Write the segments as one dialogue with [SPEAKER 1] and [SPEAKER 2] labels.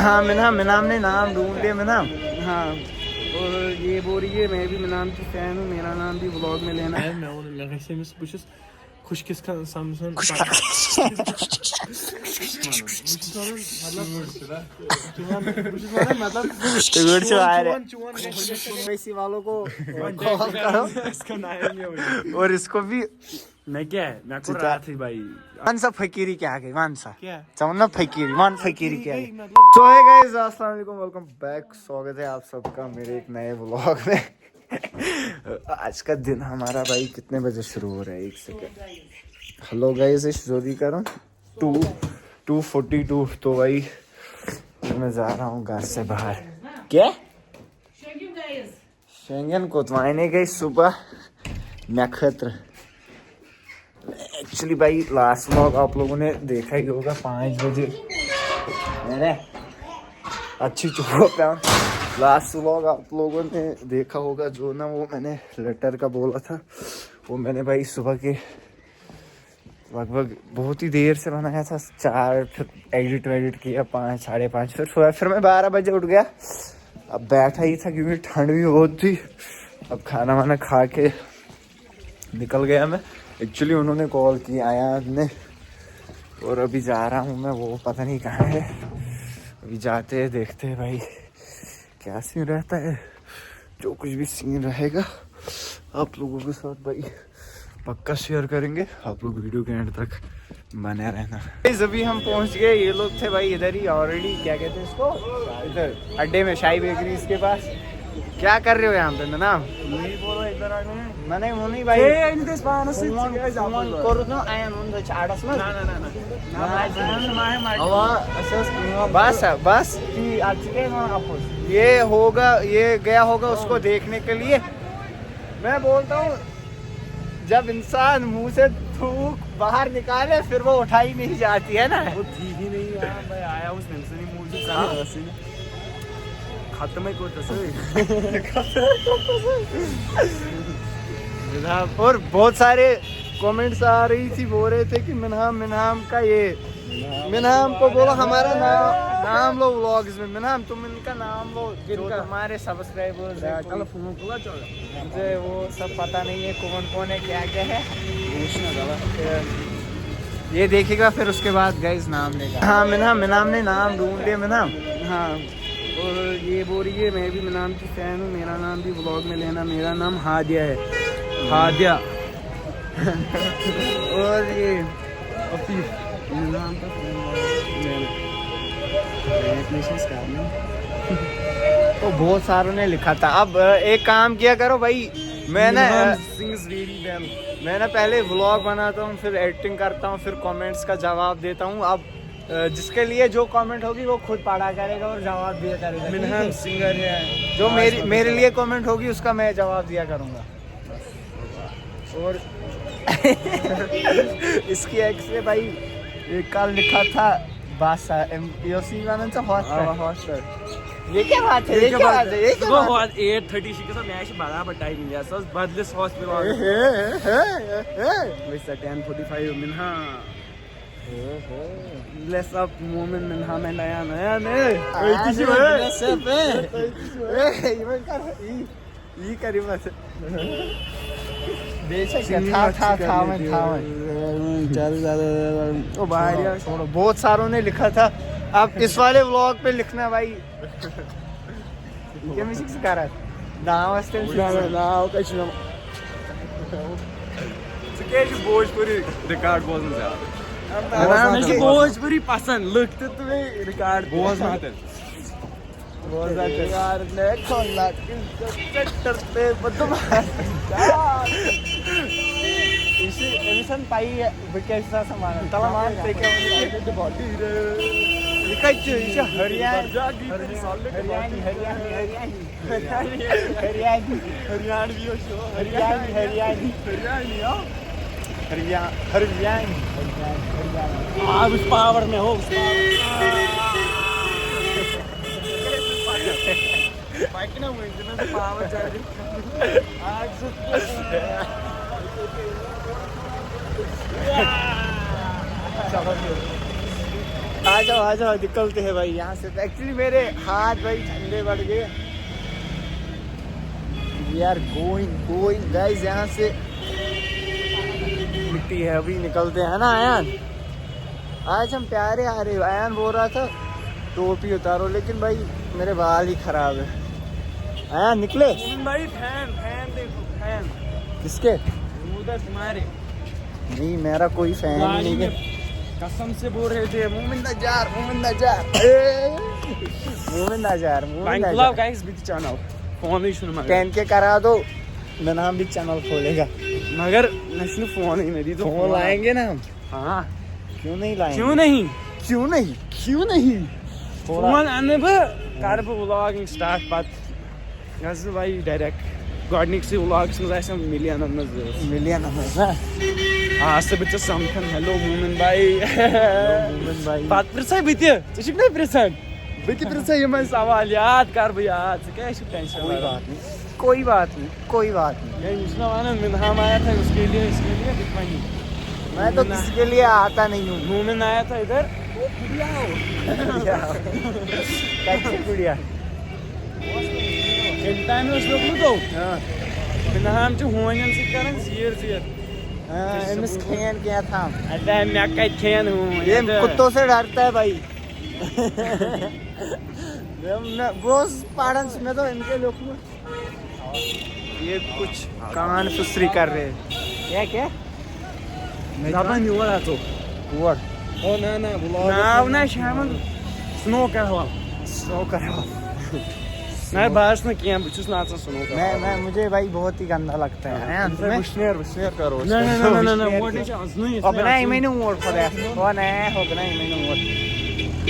[SPEAKER 1] हाँ मिनाम ने नाम ढूंढ लिया मिनाम। हाँ और ये बोल रही है मैं भी मिनाम की फैन हूँ, मेरा नाम भी व्लॉग में लेना है। खुश किसका सामसन मतलब वालों को कॉल करो और इसको भी।
[SPEAKER 2] मैं क्या है मैं को रहा थी भाई
[SPEAKER 1] मानसा फकीरी क्या गई मानसा
[SPEAKER 2] क्या
[SPEAKER 1] चावना फकीरी मान फकीरी क्या गई। तो है गाइस अस्सलाम वालेकुम, वेलकम बैक, स्वागत है आप सबका मेरे एक नए व्लॉग में। आज का दिन हमारा भाई कितने बजे शुरू हो रहा है, एक सेकंड। हेलो गाइस इस जोदी कर रहा हूँ 2:42। तो भाई मैं जा रहा हूँ घर से बाहर। क्या शेंगन को तो आने गई सुबह नक्षत्र। एक्चुअली भाई लास्ट व्लॉग आप लोगों ने देखा ही होगा 5 बजे मैंने अच्छी चुप पे। लास्ट व्लॉग आप लोगों ने देखा होगा जो ना वो मैंने लेटर का बोला था, वो मैंने भाई सुबह के लगभग बहुत ही देर से बनाया था 4, फिर एडिट किया 5, 5:30, फिर मैं 12 बजे उठ गया। अब बैठा ही था क्योंकि ठंड भी बहुत थी। अब खाना वाना खा के निकल गया मैं। एक्चुअली उन्होंने कॉल किया आया ने और अभी जा रहा हूँ मैं, वो पता नहीं कहाँ है। अभी जाते हैं देखते हैं भाई क्या सीन रहता है। जो कुछ भी सीन रहेगा आप लोगों के साथ भाई पक्का शेयर करेंगे। आप लोग वीडियो के एंड तक बने रहना। अभी हम पहुंच गए, ये लोग थे भाई इधर ही ऑलरेडी, क्या कहते हैं इसको, इधर अड्डे में शाही बेकरी इसके पास। क्या कर रहे हो यहाँ पे ना?
[SPEAKER 2] नहीं बोलो इधर आ गए
[SPEAKER 1] मैंने मुनी भाई बस ये होगा, ये गया होगा उसको देखने के लिए। मैं बोलता हूँ जब इंसान मुंह से थूक बाहर निकाले फिर वो उठाई नहीं जाती है ना।
[SPEAKER 2] वो ठीक ही नहीं यार, मैं आया उस दिन से नहीं मुझे खत्म ही
[SPEAKER 1] और बहुत सारे कमेंट्स आ रही थी, बोल रहे थे कि मिनहाम का ये मिनहाम को बोलो हमारा नाम लो व्लॉग्स में। मिनहाम तुम इनका नाम लो जो तुम्हारे सब्सक्राइबर्स हैं। मुझे वो सब पता नहीं है कौन है क्या है, ये देखेगा फिर उसके बाद गाइस नाम लेगा। हाँ मिनाम ने नाम ढूंढ लिया मिनाम। हाँ और ये बोल रही है मैं भी मिनाम की फैन हूँ, मेरा नाम भी व्लॉग में लेना, मेरा नाम हादिया है, हादिया। और ये तो बहुत सारों ने लिखा था। अब एक काम किया करो भाई, मैंने पहले व्लॉग बनाता हूँ, फिर एडिटिंग करता हूँ, फिर कमेंट्स का जवाब देता हूँ। अब जिसके लिए जो कमेंट होगी वो खुद पढ़ा करेगा और जवाब दिया करेगा।
[SPEAKER 2] मिनहाम सिंगर है
[SPEAKER 1] जो मेरे लिए कमेंट होगी उसका मैं जवाब दिया करूँगा। और इसकी एक्स ने भाई एक कल लिखा था बासा हॉस्टर। ये क्या बात है?
[SPEAKER 2] 8:30 मैच बराबर टाइम बदलिस हॉस्पिटल 10:45 मिनहा
[SPEAKER 1] Bless up moment मिनहा में नया ने ये करी मत था भाई यार छोड़ो। बहुत सारों ने लिखा था, अब इस वाले व्लॉग पे लिखना भाई। क्या म्यूजिक सिखा रहा है
[SPEAKER 2] भोजपुरी रिकॉर्ड बोलने से भोजपुरी पसंद लगते तुम्हें रिकॉर्ड बोझ
[SPEAKER 1] यार एमिशन पाई विकेटचा समान तलामान
[SPEAKER 2] आप उस पावर में हो, बाइक ना हुई जिनमें से पावर चाहिए
[SPEAKER 1] आ जाओ निकलते हैं भाई यहाँ से। एक्चुअली मेरे हाथ भाई ठंडे पड़ गए। वी आर गोइंग गाइस, यहाँ से मिट्टी है, अभी निकलते हैं ना आयान। आज हम प्यारे आ रहे हो। आयान बोल रहा था टोपी उतारो, लेकिन भाई मेरे बाल ही खराब है। आयान निकले
[SPEAKER 2] भाई फैन देखो, फैन
[SPEAKER 1] किसके?
[SPEAKER 2] उधर तुम्हारे
[SPEAKER 1] नहीं मेरा कोई फैन नहीं है।
[SPEAKER 2] कसम से बोल रहे थे
[SPEAKER 1] मोमिन नजार
[SPEAKER 2] गाइस बिग चैनल फोन ही सुन
[SPEAKER 1] 10K करा दो, मैं नाम भी चैनल खोलेगा।
[SPEAKER 2] मगर नशनु फोन ही मेरी तो
[SPEAKER 1] फोन लाएंगे ना हम।
[SPEAKER 2] हाँ
[SPEAKER 1] क्यों नहीं लाएंगे?
[SPEAKER 2] क्यों नहीं फोन आने कर बह व्लॉगिंग स्टार्ट पत गस भाई डायरेक्ट गॉडनिक्स व्लॉग्स में मिलियन हाँ सब समखन हेलो मोमिन भाई बात प्रिसा बत ना प्रिसान बत प्रिसा सवाल याद कर बह याद क्या टेंशन
[SPEAKER 1] कोई बात नहीं
[SPEAKER 2] वन मिनहाम आया था उसके लिए
[SPEAKER 1] मैं तो किसी के लिए आता नहीं हूँ।
[SPEAKER 2] मोमिन आया था इधर
[SPEAKER 1] गुड़िया
[SPEAKER 2] मिनहाम होन जीर
[SPEAKER 1] अमिस खेन क्या था
[SPEAKER 2] मैं कत खेन हूँ
[SPEAKER 1] ये कुत्तों से डरता है भाई। वो पाड़न में तो इनके लोग ये कुछ कान सुसरी कर रहे हैं। क्या
[SPEAKER 2] दपान योर तो
[SPEAKER 1] और
[SPEAKER 2] ओ नाव ना शाम स्नो कर मैं बस ना किया बुचुस नाचन स्नो कर
[SPEAKER 1] मैं मुझे भाई बहुत ही गंदा लगता है।
[SPEAKER 2] बुशनेर करो ना वो नहीं
[SPEAKER 1] अब नहीं मैंने वोट खोदा वो नहीं हो गया मैंने वोट।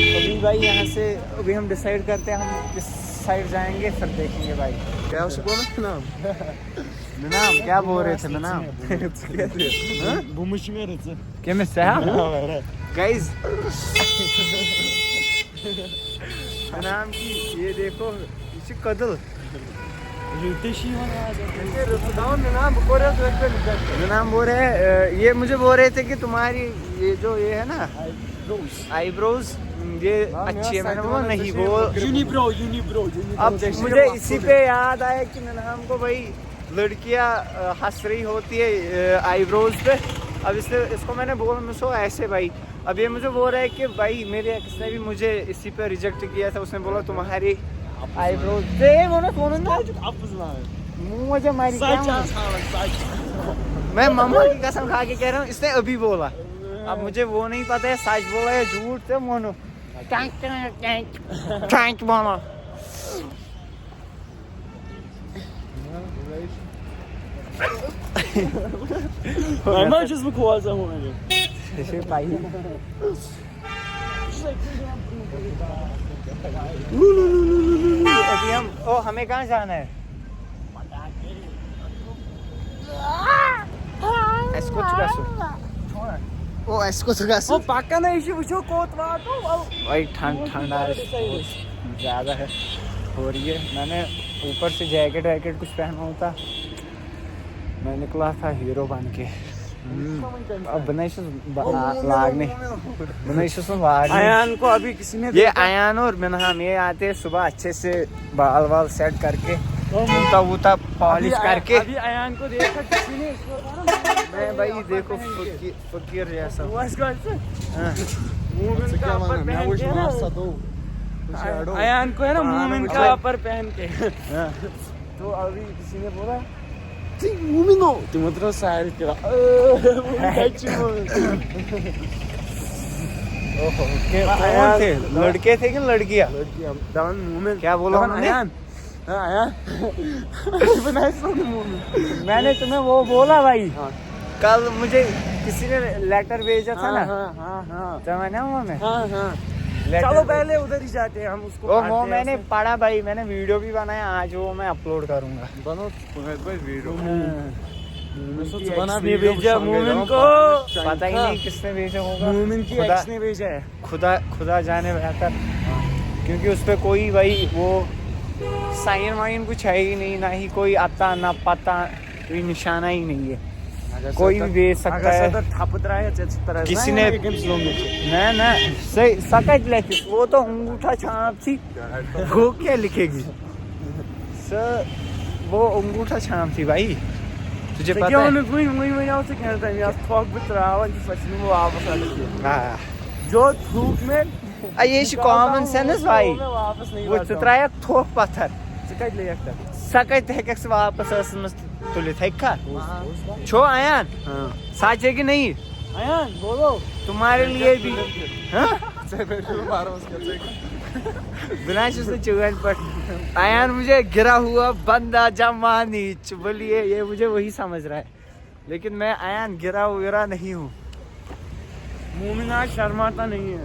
[SPEAKER 1] अभी भाई यहाँ से अभी हम डिसाइड करते हैं हम किस साइड जाएंगे, फिर देखेंगे भाई।
[SPEAKER 2] क्या उसको बोला
[SPEAKER 1] नाम क्या बोल रहे थे नाम केमिस्ट है गाइस। नाम की ये देखो इसे कदल नाम बोल रहे हैं। ये मुझे बोल रहे थे कि तुम्हारी ये जो ये है ना आईब्रोज ये अच्छी है। मैंने बोला नहीं वो
[SPEAKER 2] यूनिब्रो
[SPEAKER 1] अब मुझे इसी पे याद आया कि ननाम को भाई लड़कियां हंस रही होती है आईब्रोज पे। अब इसलिए इसको मैंने बोला मुझे ऐसे भाई। अब ये मुझे बोल रहा है कि भाई मेरे एक्स ने भी मुझे इसी पे रिजेक्ट किया था। उसने बोला तुम्हारी आईब्रोज मुझे मारी मैं मम्मा की कसम खा के कह रहा हूँ, इसने अभी बोला। अब मुझे वो नहीं पता है सच बोला है झूठ से मोनो टैंक बोला।
[SPEAKER 2] मैं just because I want
[SPEAKER 1] ऐसे पाई अभी हम हमें कहाँ जाना है?
[SPEAKER 2] ओ पक्का ना इशू पूछो कोत बात हो
[SPEAKER 1] भाई ठंडा ज़्यादा है हो रही है। मैंने ऊपर से जैकेट कुछ पहना होता। मैं निकला था हीरो बन के। अब आयान को अभी किसी ने ये आयान और मिनहाम ये आते हैं सुबह अच्छे से बाल सेट करके वूता पॉलिश करके।
[SPEAKER 2] अभी आयान को देखा किसी ने
[SPEAKER 1] मैं भाई देखो फकीर जैसा
[SPEAKER 2] आयान को है ना मोमिन का ऊपर पहन के। तो अभी किसी ने बोला मोमिनो तुम मतलब सारे तेरा
[SPEAKER 1] लड़के थे कि लड़कियां? क्या बोला
[SPEAKER 2] आयान
[SPEAKER 1] मैंने तुम्हें वो बोला भाई। कल मुझे किसी ने लेटर भेजा था ना।
[SPEAKER 2] चलो पहले उधर ही जाते हैं हम उसको।
[SPEAKER 1] वो मैंने पढ़ा भाई, मैंने वीडियो भी बनाया आज, वो मैं अपलोड करूंगा।
[SPEAKER 2] वीडियो
[SPEAKER 1] भेजा मोमिन को, पता ही नहीं किसने भेजा होगा।
[SPEAKER 2] मोमिन की एक्स ने भेजा है।
[SPEAKER 1] खुदा जाने बेहतर, क्योंकि उस पे कोई भाई वो साइन वाइन कुछ है ही नहीं, ना ही कोई आता ना पता, कोई निशाना ही नहीं है। कोई भी बेच सकता है। किसी ने ना सही सकत लेखिस, वो तो अंगूठा छाप थी, वो क्या लिखेगी सर, वो अंगूठा छाप थी भाई, तुझे पता है।
[SPEAKER 2] जो थूक में
[SPEAKER 1] ये कॉमन सेंस भाई, वो त्रा थोक पत्थर सकत हेक वापस तुलित हेक्का छो आयान सच है कि नहीं
[SPEAKER 2] आयान बोलो
[SPEAKER 1] तुम्हारे लिए भी बिना चुगन पर आयान मुझे गिरा हुआ बंदा जमानी बोलिए, ये मुझे वही समझ रहा है, लेकिन मैं आयान गिरा हुआ नहीं हूँ।
[SPEAKER 2] मोमिन आज शर्माता नहीं है।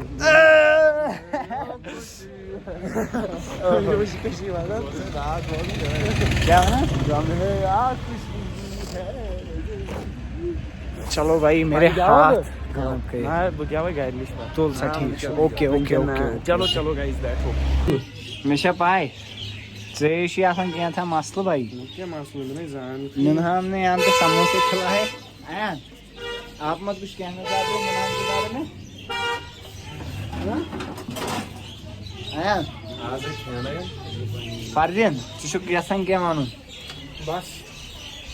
[SPEAKER 1] क्या चलो भाई मेरे हाथ तुल सा ठीक। ओके ओके ओके
[SPEAKER 2] चलो चलो गाइस बैठो।
[SPEAKER 1] मेशा पाए क्या था मसल भाई,
[SPEAKER 2] क्या मसला जान
[SPEAKER 1] हमने यहाँ पे समोसे खिलाए। आयान आप मत कुछ कहना चाहते हो मुनहाम के बारे में? आयान फर्दिन यसान क्या मानून
[SPEAKER 2] बस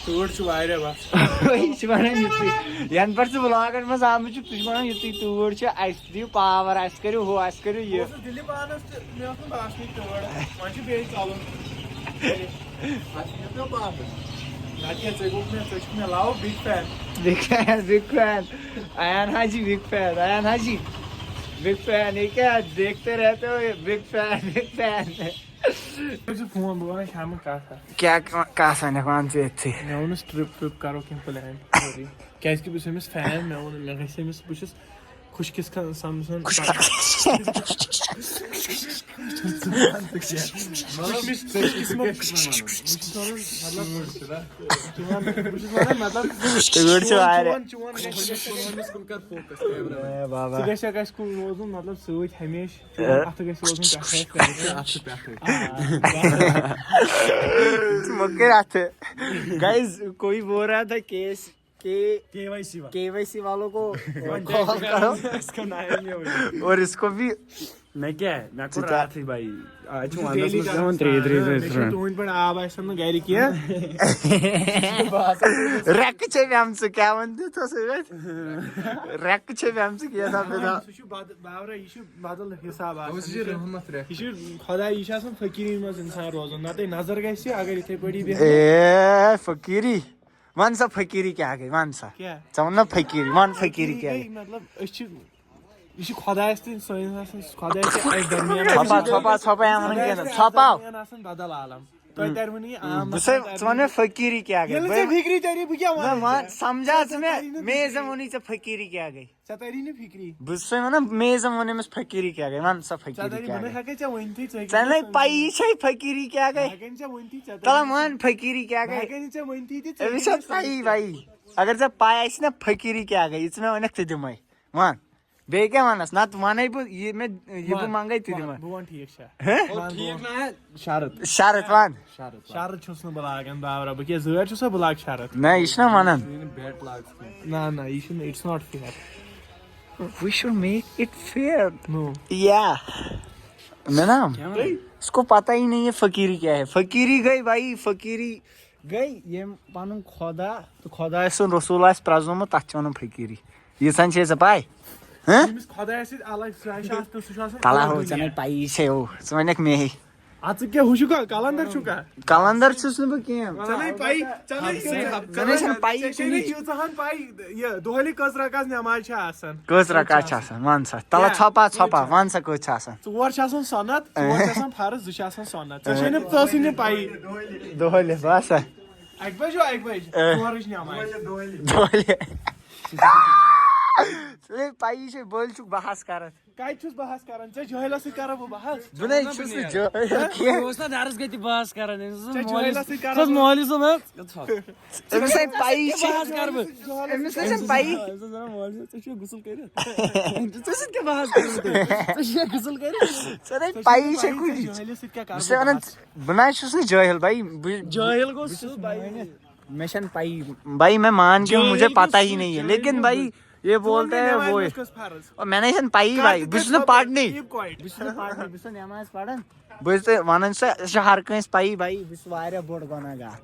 [SPEAKER 2] तूर वारिया बस
[SPEAKER 1] यन पे ब्लॉगन मज आम यु तूर अस दिव पावर अस करू हु अस करू ये बिग फैन आयान हाजी, बिग फैन आयान हाजी, बिग फैन। ये क्या देखते रहते हो, ये बिग फैन
[SPEAKER 2] फोन बोला शाम का था
[SPEAKER 1] क्या कहा सन वन थी
[SPEAKER 2] मैं ट्रिप करो कि प्लान क्या कि बस फैन मैं बस खुश किस समझन मतलब सूच हमेशा
[SPEAKER 1] गाइस कोई बोल रहा था केस केवाईसी वालों को कॉल करो
[SPEAKER 2] इसका नाम
[SPEAKER 1] और इसको भी
[SPEAKER 2] मैं क्या है मैं को रहा थी भाई आज हूं तून पर आब आसन गैर किया
[SPEAKER 1] रैक छे हमसे क्या बनते तो सर रैक छे हमसे किया था बेटा
[SPEAKER 2] सु बावरा यशु बदल हिसाब आ यशु रहमत रैक यशु खुदा यशु आसन फकीरी में इंसान रोजन ना ते नजर गैस अगर इथे पड़ी भी
[SPEAKER 1] ए फकीरी वन सा फकीरी क्या गई वन सा
[SPEAKER 2] क्या
[SPEAKER 1] चमना फकीरी वन फकीरी क्या
[SPEAKER 2] मतलब यशु खुदा आसन सोइन आसन खुदा के दरमियान
[SPEAKER 1] छपा यामन के छपा
[SPEAKER 2] आसन बदल आलम तो तरवनी आम
[SPEAKER 1] बस तुमने फकीरी क्या गई
[SPEAKER 2] ये फिक्री तेरी bu क्या
[SPEAKER 1] मान समझा तुम्हें मेजम होनी से फकीरी क्या गई
[SPEAKER 2] सतरी ने फिक्री
[SPEAKER 1] बस ना मेजम होने में फकीरी क्या गई वन सा फकीरी
[SPEAKER 2] सतरी
[SPEAKER 1] क्या
[SPEAKER 2] बने
[SPEAKER 1] गई
[SPEAKER 2] हके चा वंती
[SPEAKER 1] चले पाई छै फकीरी क्या गई
[SPEAKER 2] हके चा वंती चा
[SPEAKER 1] तला मान फकीरी क्या गई
[SPEAKER 2] हके चा वंती थी
[SPEAKER 1] अभी सब पाई भाई अगर जब पाया इसने फकीरी क्या गई इसमें अनेक थे दिमाई मान बे क्या मानस ना तुम्हारे ये मैं ये भी मांगा थी दिमाई
[SPEAKER 2] बुवन ठीक है ठीक ना है
[SPEAKER 1] शरत मान
[SPEAKER 2] शरत छुस न बलागन बावरा बके जर छुस बलाग शरत
[SPEAKER 1] ना इसना मानन
[SPEAKER 2] बैट लाग ना it's not fair
[SPEAKER 1] we should make it fair
[SPEAKER 2] no
[SPEAKER 1] yeah ना इसको पता ही नहीं है फकीरी क्या है। फकीरी गई भाई फकीरी गई ये पानुन खुदा तो खुदा सुन रसूल आस प्रजोम तथ वन फकीरी ये सन छे पाई हैं
[SPEAKER 2] खुदा से अलग साइश तो सुशासन
[SPEAKER 1] तला हो चने पाई छे हो समझनक में ही
[SPEAKER 2] आज क्या हुशुका कलंदर छुका
[SPEAKER 1] कलंदर छुस न बके
[SPEAKER 2] चले पाई
[SPEAKER 1] चले पाई
[SPEAKER 2] चले चहन पाई ये दोहली कसरा कास नमाज छ आसन
[SPEAKER 1] कसरा का छ आसन मान सा तला छपा मान सा को छ आसन
[SPEAKER 2] चोर छ आसन सनत चोर छ आसन फर्ज दुश आसन सनत चने तसिने पाई
[SPEAKER 1] दोहले बस
[SPEAKER 2] एक बज चोर छ नमाज
[SPEAKER 1] दोहले चले पाई छे बोल चुक बहस करत
[SPEAKER 2] काय छुस बहस करन छ जहला से करब बहस
[SPEAKER 1] दुनै छुस जो के
[SPEAKER 3] ओसना दारस गति बहस करन
[SPEAKER 2] जहला से करब
[SPEAKER 3] खस मोहली सो मैं
[SPEAKER 1] एमसे पाई छे
[SPEAKER 3] बहस करब
[SPEAKER 1] एमसे पाई
[SPEAKER 3] मोहली से छ गुसल करे तो से के बहस करब तो से गुसल करे
[SPEAKER 1] चले पाई छे कुछ
[SPEAKER 2] जहला से क्या करब
[SPEAKER 1] से अनंत बनाय छुस जहल भाई
[SPEAKER 3] जहल को सु भाई मिशन पाई
[SPEAKER 1] भाई मैं मान के मुझे पता ही नहीं है, लेकिन भाई ये बोलते हैं वो है। और मैंने इसन पाई भाई बिस्नु पार्ट नहीं
[SPEAKER 3] बिस्नु नमाज पढ़न
[SPEAKER 1] बुझते वन से हर कंस पाई भाई
[SPEAKER 3] बिस वारिया बोड़ गुनाहगार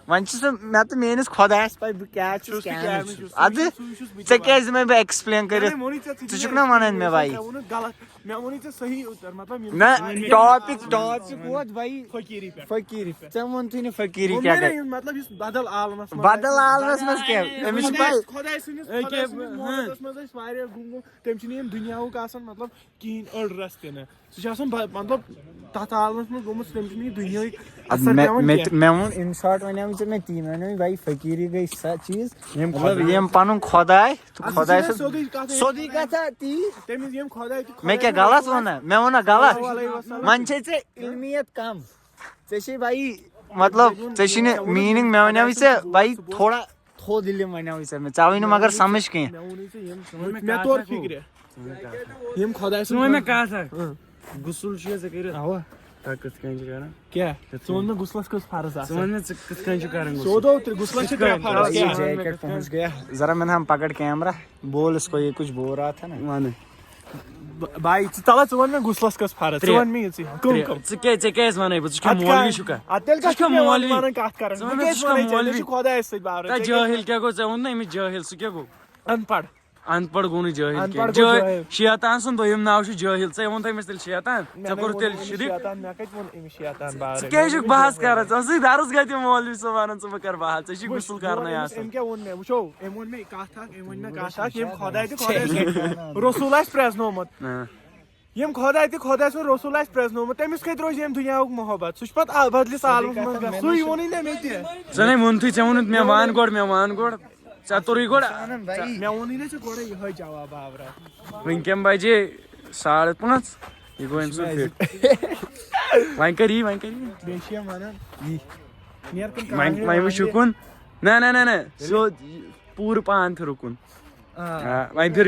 [SPEAKER 1] वन मैं तो मेनिस खुदायस पाई बह क्या अद ऐ क्या मैं एक्सप्लेन कर ना वन मे भाई ना टॉपिक वोत भाई फकीरी पे वन थी फकीरी क्या
[SPEAKER 2] मतलब बदल आलमस
[SPEAKER 1] मज क्या अमिस पाई
[SPEAKER 2] दुनियाहुक मतलब कहीं अड़ रस तह सह मतलब तथ आलमस मज गोमुत दुनिया
[SPEAKER 1] मैं वो इन शॉर्ट वन मैं तीन वन भाई फकीरी गई चीज मतलब ये पन खुदाय तो खुदाय सोदी कथा ती मैं क्या गलत वना मैं वना गलत मन छे इल्मियत कम चे भाई मतलब चे मीनिंग मैं वन भाई थोड़ा थो दिल वन मैं चावे मगर समझ कह
[SPEAKER 2] मैं तोर फिक्र यम खुदा
[SPEAKER 3] मैं कहा था गुस्ल कर
[SPEAKER 2] क्या सोन में गुस्लस कस फर्ज
[SPEAKER 3] सोदो गुस्लस फर्ज
[SPEAKER 1] जैकेट पहुंच गया जरा मैंने हम पकड़ कैमरा बोल इसको ये कुछ बोल रहा था ना
[SPEAKER 2] माने भाई चला वन में गुस्लस कस फर्ज वन में
[SPEAKER 3] चे वन मौलवी शुका
[SPEAKER 2] मौलवी कत कर
[SPEAKER 3] जाहिल क्या गो वन ना जाहिल सह क्या गो
[SPEAKER 2] अनपढ़
[SPEAKER 3] अनपढ़ गो जाहिल शैतान सुन दोयम नाव जाहिल चे वन तमिस तेल शैतान चे कोर तेल शिरिक बहस कर दरस गए मौलवी सब वन च कर बहस चे गुस्ल कर
[SPEAKER 2] क्या वन मे वो वन मे खुदा रसूल प्रेजनोमुत यम खुदा सो रसूल प्रेजनोमुत तमिस कत रोज दुनिया मोहब्बत सह बदलिस आलमस मज सू वोन ना मे
[SPEAKER 3] चे वोन थी चे वो मे वन गोड़ चतुरी गोड़
[SPEAKER 2] मैं वोन ना गोड़ यह जवाब आवरा
[SPEAKER 3] वनकम बजे 5:30 यह गो अम वन करी वन वुकुन ना सो पूर पान फिर रुकुन वन फिर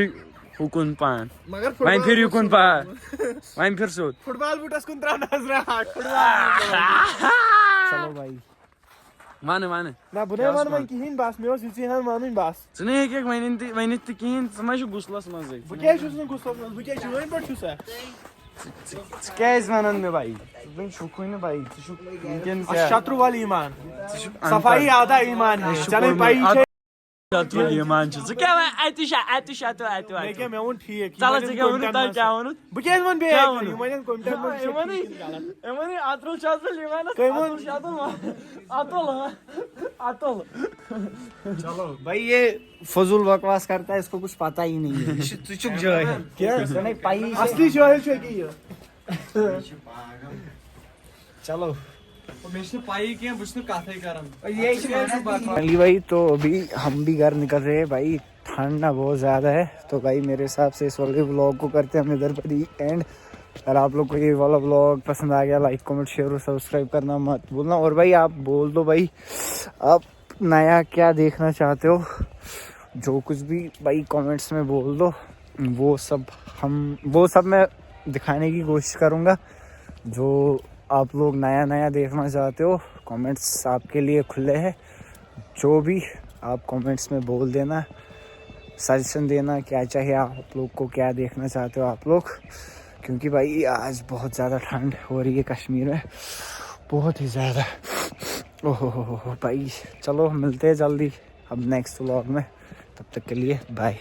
[SPEAKER 3] हुकुन पान वन फिर युकुन पान वन फिर सो
[SPEAKER 2] फुटबॉल बूटस कुन त्रा नजर
[SPEAKER 1] चलो भाई
[SPEAKER 3] वन
[SPEAKER 2] ना बुने वन कहीं बास मे इसी हाँ वन बास
[SPEAKER 3] चे वन कहें च गुस्लस मज
[SPEAKER 2] क्या गुस्लस मज बह क्या वन पे
[SPEAKER 3] वन मे भाई शुकुन भाई
[SPEAKER 2] शत्रु वाल ईमान सफाई आधा ईमान है चले भाई
[SPEAKER 3] ईमान क्या
[SPEAKER 2] मैं ठीक
[SPEAKER 3] चल क्या वन क्या वन
[SPEAKER 2] बह क्या वन
[SPEAKER 1] चलो भाई ये फजूल बकवास करता है, इसको कुछ पता ही नहीं है। चुप जो है क्या नहीं पाई
[SPEAKER 2] असली जो है चलो
[SPEAKER 1] भाई तो अभी हम भी घर निकल रहे हैं भाई, ठंडा बहुत ज़्यादा है। तो भाई मेरे हिसाब से इस वाले व्लॉग को करते हैं हम इधर पर ही एंड। अगर आप लोग को ये वाला व्लॉग पसंद आ गया लाइक कमेंट शेयर और सब्सक्राइब करना मत भूलना। और भाई आप बोल दो भाई आप नया क्या देखना चाहते हो, जो कुछ भी भाई कमेंट्स में बोल दो, वो सब मैं दिखाने की कोशिश करूँगा। जो आप लोग नया नया देखना चाहते हो कमेंट्स आपके लिए खुले हैं, जो भी आप कमेंट्स में बोल देना, सजेशन देना क्या चाहिए आप लोग को, क्या देखना चाहते हो आप लोग। क्योंकि भाई आज बहुत ज़्यादा ठंड हो रही है कश्मीर में, बहुत ही ज़्यादा। ओहो भाई चलो मिलते हैं जल्दी अब नेक्स्ट व्लॉग में, तब तक के लिए बाय।